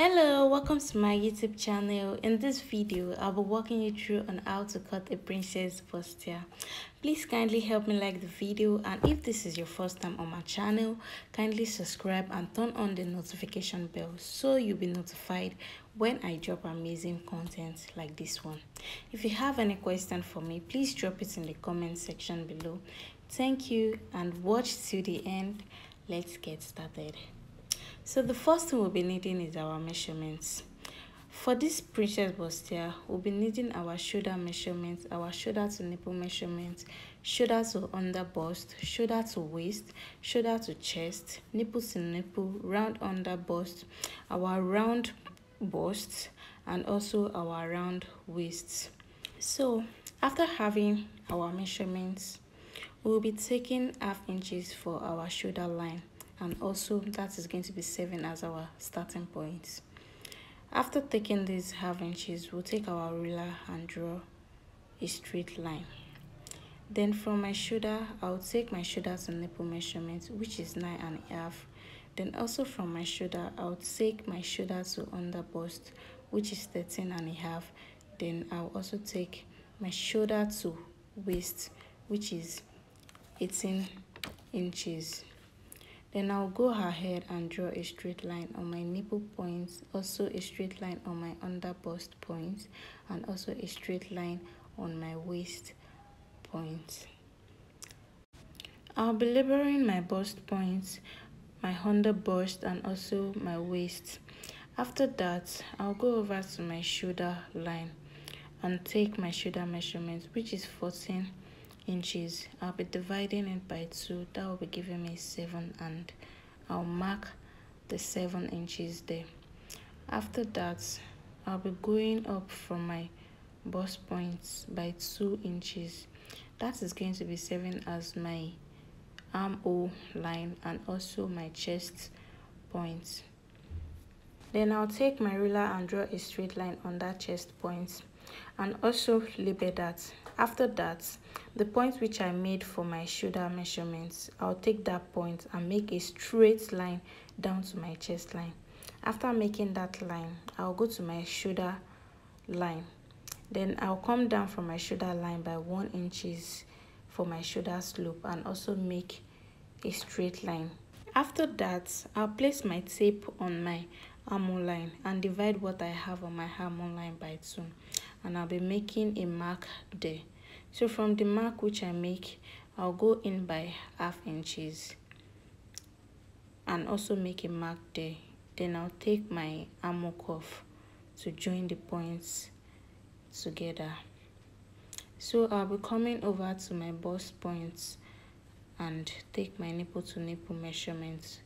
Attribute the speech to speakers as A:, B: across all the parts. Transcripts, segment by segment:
A: Hello, welcome to my YouTube channel. In this video, I'll be walking you through on how to cut a princess bustier. Please kindly help me like the video, and if this is your first time on my channel, kindly subscribe and turn on the notification bell so you'll be notified when I drop amazing content like this one. If you have any question for me, please drop it in the comment section below. Thank you and watch till the end. Let's get started. So the first thing we'll be needing is our measurements. For this princess bustier, we'll be needing our shoulder measurements, our shoulder to nipple measurements, shoulder to under bust, shoulder to waist, shoulder to chest, nipple to nipple, round under bust, our round bust, and also our round waist. So after having our measurements, we'll be taking ½ inches for our shoulder line, and also that is going to be 7 as our starting point. After taking these ½ inches, we'll take our ruler and draw a straight line. Then from my shoulder, I'll take my shoulder to nipple measurement, which is 9½. Then also from my shoulder, I'll take my shoulder to under bust, which is 13½. Then I'll also take my shoulder to waist, which is 18 inches. Then I'll go ahead and draw a straight line on my nipple points, also a straight line on my under bust point, and also a straight line on my waist point. I'll be labeling my bust points, my under bust, and also my waist. After that, I'll go over to my shoulder line and take my shoulder measurement, which is 14 inches. I'll be dividing it by 2. That will be giving me 7, and I'll mark the 7 inches there. After that, I'll be going up from my bust points by 2 inches. That is going to be 7 as my armhole line and also my chest point. Then I'll take my ruler and draw a straight line on that chest point and also label that. After that, the point which I made for my shoulder measurements, I'll take that point and make a straight line down to my chest line. After making that line, I'll go to my shoulder line. Then I'll come down from my shoulder line by 1 inches for my shoulder slope and also make a straight line. After that, I'll place my tape on my armhole line and divide what I have on my armhole line by 2. And I'll be making a mark there. So from the mark which I make, I'll go in by ½ inches and also make a mark there. Then I'll take my armhole cuff to join the points together. So I'll be coming over to my bust points and take my nipple to nipple measurements.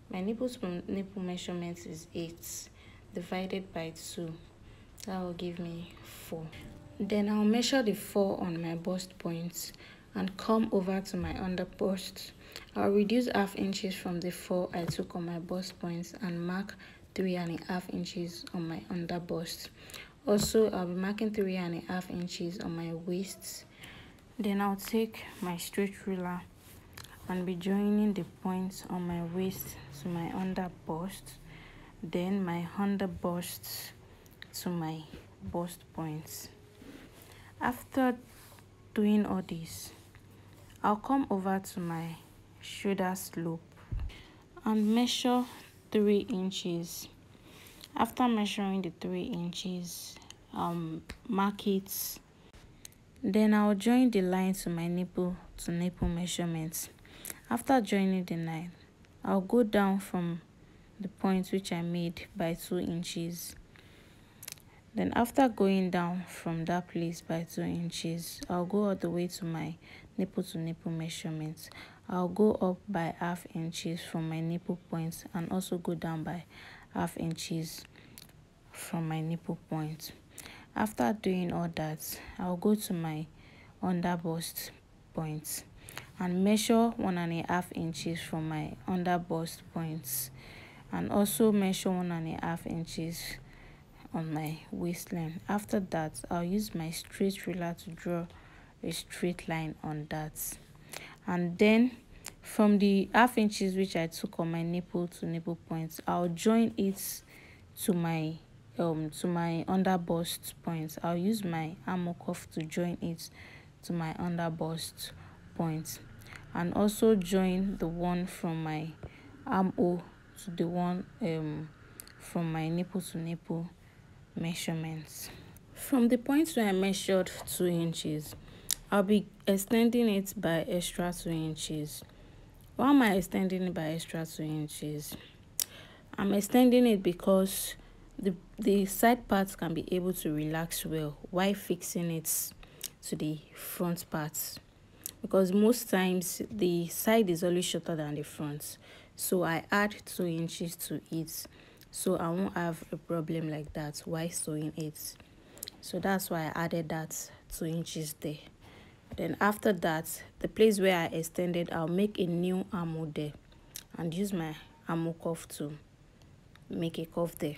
A: My nipple to nipple measurement is 8 divided by 2. That will give me 4. Then I'll measure the 4 on my bust points and come over to my under bust. I'll reduce ½ inches from the 4 I took on my bust points and mark 3½ inches on my under bust. Also, I'll be marking 3½ inches on my waist. Then I'll take my straight ruler and be joining the points on my waist to my under bust, then my under bust to my bust points. After doing all this, I'll come over to my shoulder slope and measure 3 inches. After measuring the 3 inches, mark it. Then I'll join the line to my nipple to nipple measurements. After joining the line, I'll go down from the point which I made by 2 inches. Then after going down from that place by 2 inches, I'll go all the way to my nipple to nipple measurements. I'll go up by ½ inches from my nipple points and also go down by ½ inches from my nipple point. After doing all that, I'll go to my under bust points and measure 1½ inches from my under bust points and also measure 1½ inches on my waistline. After that, I'll use my straight ruler to draw a straight line on that. And then from the ½ inches which I took on my nipple to nipple points, I'll join it to my under bust point. I'll use my armhole cuff to join it to my under bust point, and also join the one from my armhole to the one from my nipple to nipple measurements. From the point where I measured 2 inches, I'll be extending it by extra 2 inches. Why am I extending it by extra 2 inches? I'm extending it because the side parts can be able to relax well while fixing it to the front parts, because most times the side is always shorter than the front. So I add 2 inches to it, so I won't have a problem like that while sewing it. So that's why I added that 2 inches there. Then after that, the place where I extended, I'll make a new armhole there and use my armhole cuff to make a cuff there.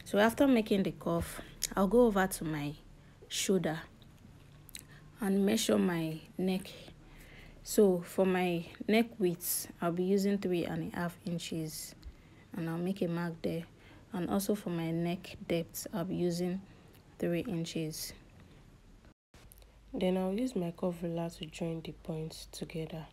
A: So after making the cuff, I'll go over to my shoulder and measure my neck. So for my neck width, I'll be using 3.5 inches, and I'll make a mark there. And also for my neck depth, I'll be using 3 inches. Then I'll use my curve ruler to join the points together.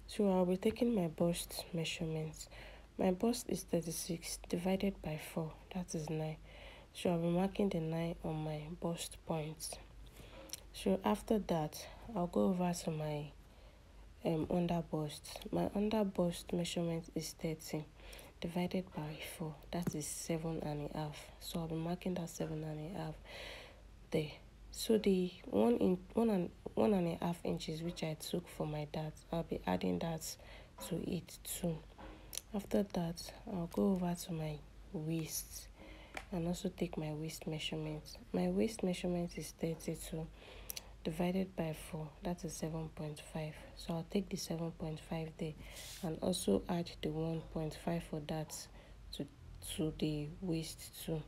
A: So I'll be taking my bust measurements. My bust is 36 divided by 4, that is 9. So I'll be marking the 9 on my bust points. So after that, I'll go over to my under bust. My under bust measurement is 30 divided by 4, that is 7.5. So I'll be marking that 7.5 there. So the 1.5 inches which I took for my dart, I'll be adding that to it too. After that, I'll go over to my waist and also take my waist measurement. My waist measurement is 32 divided by 4, that is 7.5. So I'll take the 7.5 there and also add the 1.5 for that to the waist too.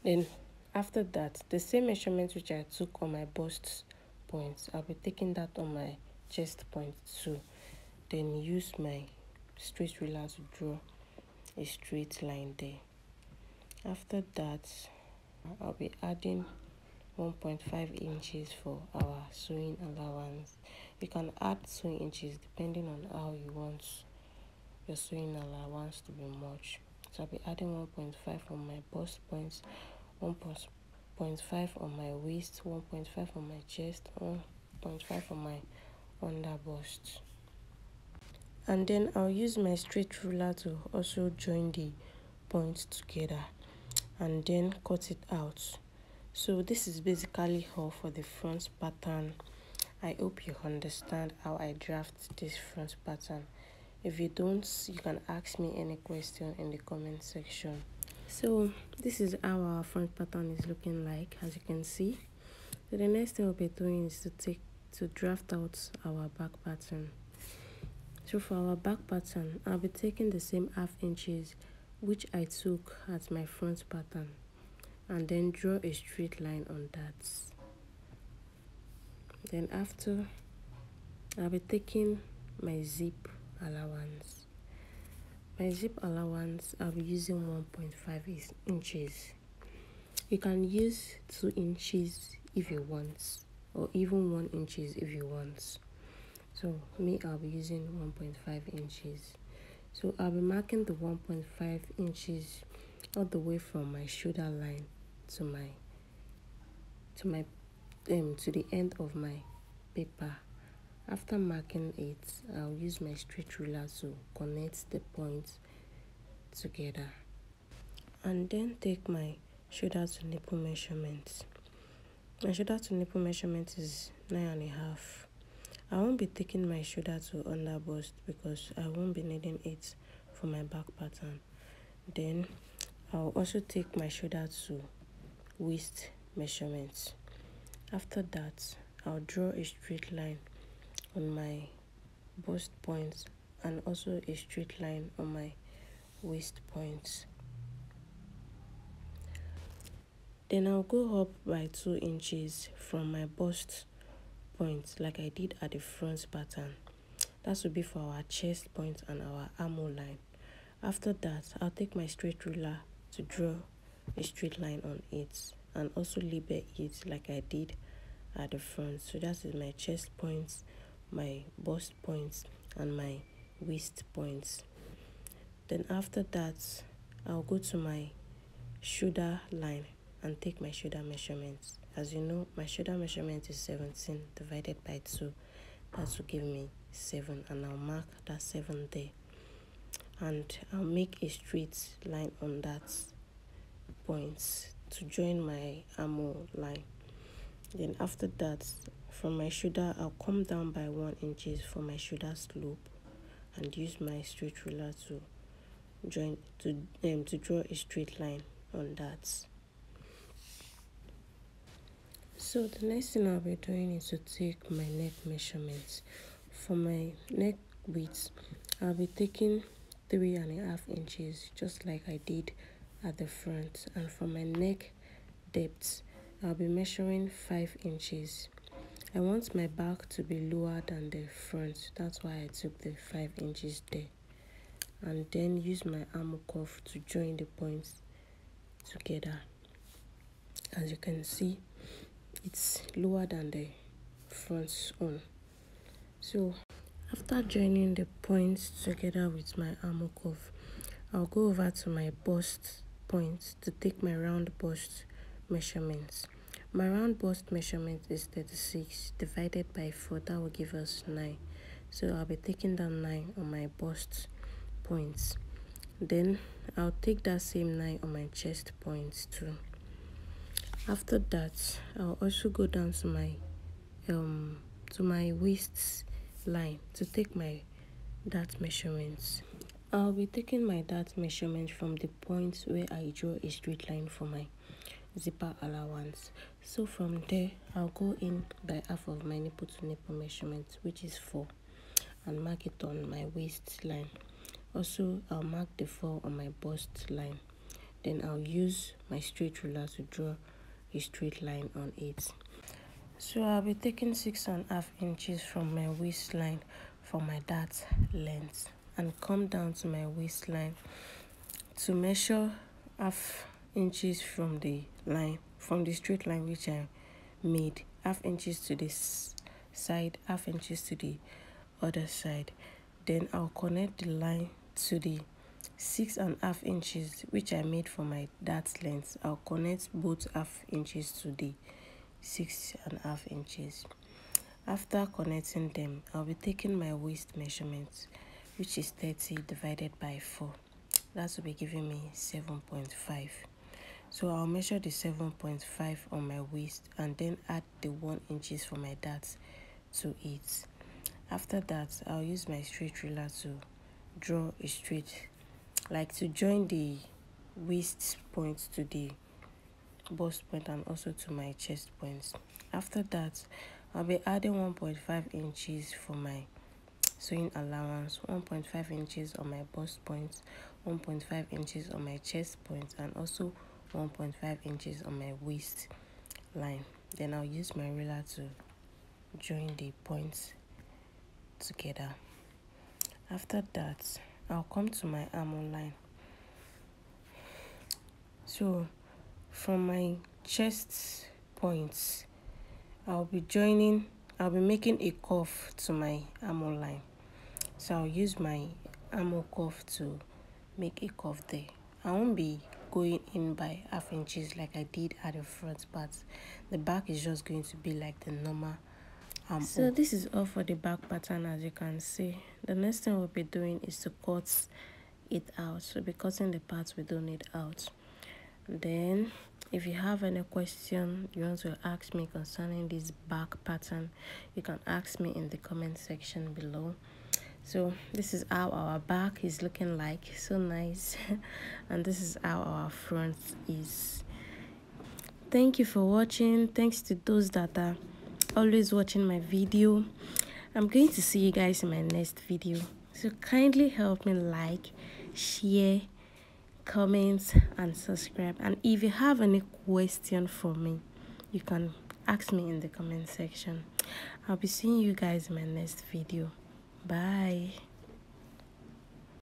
A: Then after that, the same measurement which I took on my bust points, I'll be taking that on my chest point too. Then use my straight ruler to draw a straight line there. After that, I'll be adding 1.5 inches for our sewing allowance. You can add 2 inches depending on how you want your sewing allowance to be much. So I'll be adding 1.5 on my bust points, 1.5 on my waist, 1.5 on my chest, 1.5 on my under bust. And then I'll use my straight ruler to also join the points together and then cut it out. So this is basically all for the front pattern. I hope you understand how I draft this front pattern. If you don't, you can ask me any question in the comment section. So this is how our front pattern is looking like, as you can see. So the next thing we'll be doing is to draft out our back pattern. So for our back pattern, I'll be taking the same 1/2 inches which I took at my front pattern and then draw a straight line on that. Then after, I'll be taking my zip allowance. My zip allowance, I'll be using 1.5 inches. You can use 2 inches if you want, or even 1 inches if you want. So me, I'll be using 1.5 inches. So I'll be marking the 1.5 inches all the way from my shoulder line to the end of my paper. After marking it, I'll use my straight ruler to connect the points together and then take my shoulder to nipple measurement. My shoulder to nipple measurement is 9.5. I won't be taking my shoulder to under bust because I won't be needing it for my back pattern. Then I'll also take my shoulder to waist measurements. After that, I'll draw a straight line on my bust points and also a straight line on my waist points. Then I'll go up by 2 inches from my bust point like I did at the front pattern. That will be for our chest point and our armhole line.
B: After that, I'll take my straight ruler to draw a straight line on it and also label it like I did at the front. So that is my chest points, my bust points, and my waist points. Then after that, I'll go to my shoulder line and take my shoulder measurements. As you know, my shoulder measurement is 17 divided by 2. That will give me 7, and I'll mark that 7 there. And I'll make a straight line on that point to join my armhole line. Then after that, from my shoulder, I'll come down by 1 inch for my shoulder slope and use my straight ruler to draw a straight line on that. So the next thing I'll be doing is to take my neck measurements. For my neck width, I'll be taking 3.5 inches, just like I did at the front. And for my neck depth, I'll be measuring 5 inches. I want my back to be lower than the front. That's why I took the 5 inches there. And then use my armhole cuff to join the points together. As you can see, it's lower than the front one. So after joining the points together with my armhole cuff, I'll go over to my bust point to take my round bust measurements. My round bust measurement is 36 divided by 4. That will give us 9. So I'll be taking down 9 on my bust points. Then I'll take that same 9 on my chest points too. After that, I'll also go down to my waist line to take my dart measurements. I'll be taking my dart measurement from the point where I draw a straight line for my zipper allowance. So from there, I'll go in by half of my nipple to nipple measurement, which is 4, and mark it on my waist line. Also, I'll mark the 4 on my bust line. Then I'll use my straight ruler to draw a straight line on it. So I'll be taking 6.5 inches from my waistline for my dart length and come down to my waistline to measure half inches from the straight line which I made, half inches to this side, half inches to the other side. Then I'll connect the line to the 6.5 inches which I made for my dart length. I'll connect both half inches to the 6.5 inches. After connecting them, I'll be taking my waist measurement, which is 30 divided by 4. That will be giving me 7.5. So I'll measure the 7.5 on my waist and then add the 1 inches for my darts to it. After that, I'll use my straight ruler to draw a straight, like to join the waist point to the bust point and also to my chest points. After that, I'll be adding 1.5 inches for my sewing allowance, 1.5 inches on my bust points, 1.5 inches on my chest points, and also 1.5 inches on my waist line. Then I'll use my ruler to join the points together. After that, I'll come to my armhole line. So from my chest points, I'll be making a curve to my armhole line. So I'll use my armhole curve to make a curve there. I won't be going in by half inches like I did at the front, but the back is just going to be like the normal armhole. So this is all for the back pattern. As you can see, the next thing we'll be doing is to cut it out. So we'll be cutting the parts we don't need out. Then if you have any question you want to ask me concerning this back pattern, you can ask me in the comment section below. So this is how our back is looking like, so nice. And this is how our front is. Thank you for watching. Thanks to those that are always watching my video. I'm going to see you guys in my next video, so kindly help me like, share, comment and subscribe. And if you have any question for me, you can ask me in the comment section. I'll be seeing you guys in my next video. Bye.